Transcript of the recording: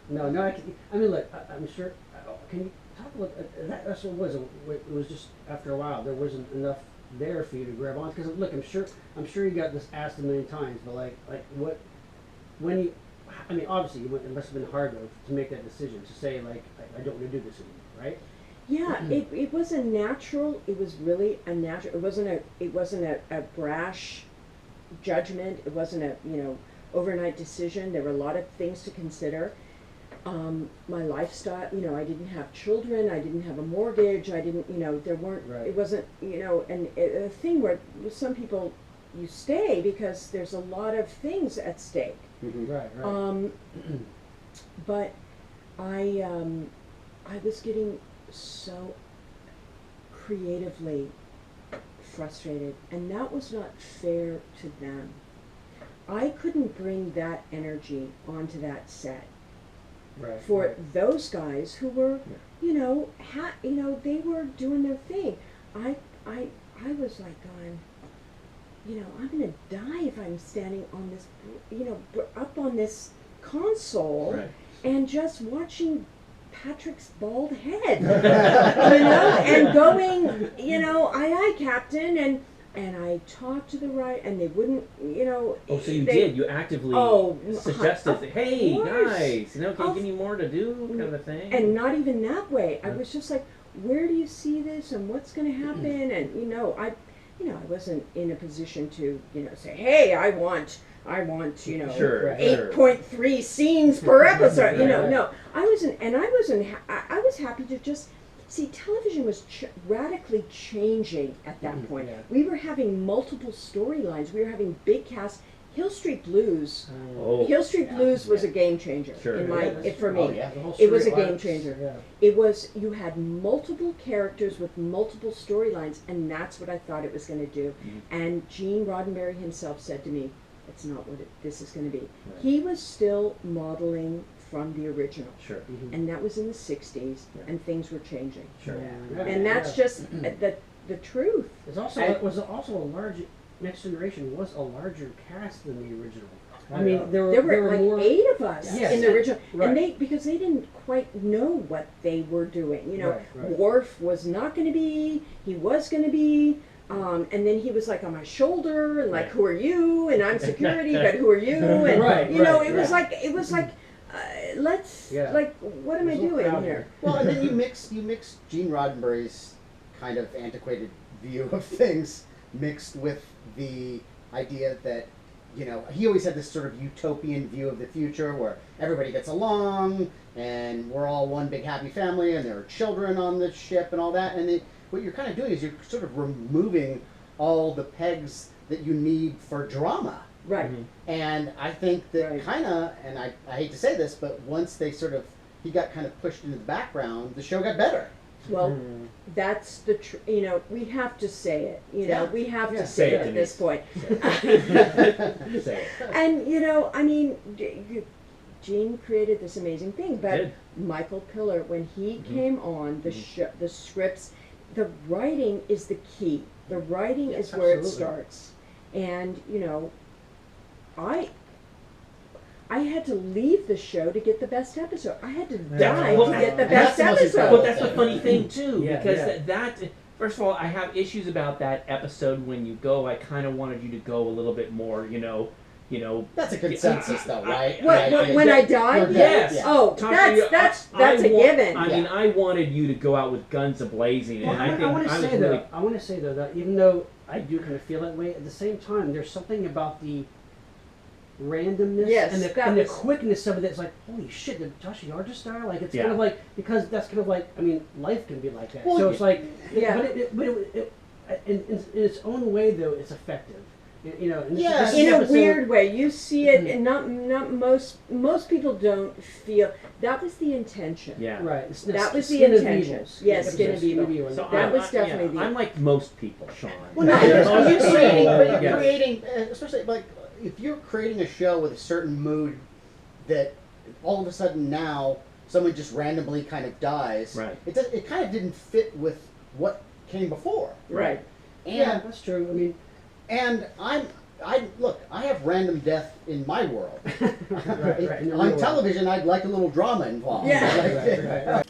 No, no. I mean, look. I'm sure. Can you talk about that's what it was? It was just after a while there wasn't enough there for you to grab on. Because look, I'm sure you got this asked a million times. But like what when you? I mean, obviously, it must have been hard though to make that decision to say like I don't want to do this anymore, right? Yeah, it was a natural. It was really a natural. It wasn't a brash judgment. It wasn't a overnight decision. There were a lot of things to consider. My lifestyle, I didn't have children, I didn't have a mortgage, I didn't, there weren't, Right. it wasn't, and a thing where with some people you stay because there's a lot of things at stake. Mm-hmm. Right. But I was getting so creatively frustrated, and that was not fair to them. I couldn't bring that energy onto that set. Right. For those guys who were, they were doing their thing. I was like going, I'm gonna die if I'm standing on this, up on this console, Right. and just watching Patrick's bald head, and going, aye, Captain, and I talked to the right, and they wouldn't, Oh, so you actively suggested, hey, course. guys, can you give me more to do, kind of a thing? And not even that way. I was just like, where do you see this, and what's going to happen? And I wasn't in a position to, say, hey, I want, Sure, 8.3 scenes per episode. Right. No, I wasn't, and I was happy to just. See, television was radically changing at that point. Yeah. We were having multiple storylines. We were having big casts. Hill Street Blues. Oh, Hill Street Blues was a game changer Sure. for me. Oh, yeah. The whole It was a story game arcs, changer. Yeah. It was, you had multiple characters with multiple storylines, and that's what I thought it was going to do. Mhm. And Gene Roddenberry himself said to me, "It's not what this is going to be." Right. He was still modeling from the original. Sure. Mm-hmm. And that was in the 60s, Yeah. and things were changing. Sure. Yeah. And that's just the truth. It was also a large. Next Generation was a larger cast than the original. I Yeah. mean, there There were were like more. 8 of us Yes. in the original, Right. and because they didn't quite know what they were doing. Right. Worf was not going to be, he was going to be, and then he was like on my shoulder, and like, Right. who are you? And I'm security, but who are you? And Right, it was like, let's Yeah. like, what am I There's no doing crowd here? Well, and then you mix Gene Roddenberry's kind of antiquated view of things mixed with the idea that he always had this sort of utopian view of the future where everybody gets along and we're all one big happy family and there are children on the ship and all that. And what you're kind of doing is you're sort of removing all the pegs that you need for drama. Right. Mhm. And I think that Right. kind of, and I hate to say this, but once he got kind of pushed into the background, the show got better. Well, Mhm. that's the we have to say it. Yeah. We have Yeah. to say Say it it, at this point. Say it. And I mean, Gene created this amazing thing, but Did. Michael Piller, when he Mhm. came on the Mhm. the scripts, the writing is the key. The writing Yes, is where it absolutely. starts, and I had to leave the show to get the best episode. I had to die well, to get the and best that's the most episode. incredible But that's the funny thing too, Yeah, because yeah. that first of all, I have issues about that episode when you go. I kind of wanted you to go a little bit more, That's a consensus, though, right? When I died? Yes. Yeah. Oh, Tasha, that's I a want- given. I mean, I wanted you to go out with guns a-blazing, Well, and I think want to I was say really... though. I want to say though that even though I do kind of feel that way, at the same time, there's something about the randomness Yes, and that the was- quickness of it that's like, holy shit, did Tasha Yar just die? Like, it's Yeah. kind of like, because that's kind of like, I mean, life can be like that. Well, so it's like, yeah. but in its own way though, it's effective. And Yeah. this In a episode- weird way, you see it, and not most people don't feel that was the intention. Yeah. Right. It's That was the Skin of intention. Evils. Yes, Yeah, Skin of Evil. So That I'm, was definitely the- I'm like most people, Sean. Well, no, Yeah. you're Yes. creating, especially like if you're creating a show with a certain mood that all of a sudden now someone just randomly kind of dies. Right. It kind of didn't fit with what came before. Right. And Yeah, that's true. I mean, and I have random death in my world. Right, in your On real television, I'd like a little drama involved. Yeah. Like, Right, right, right.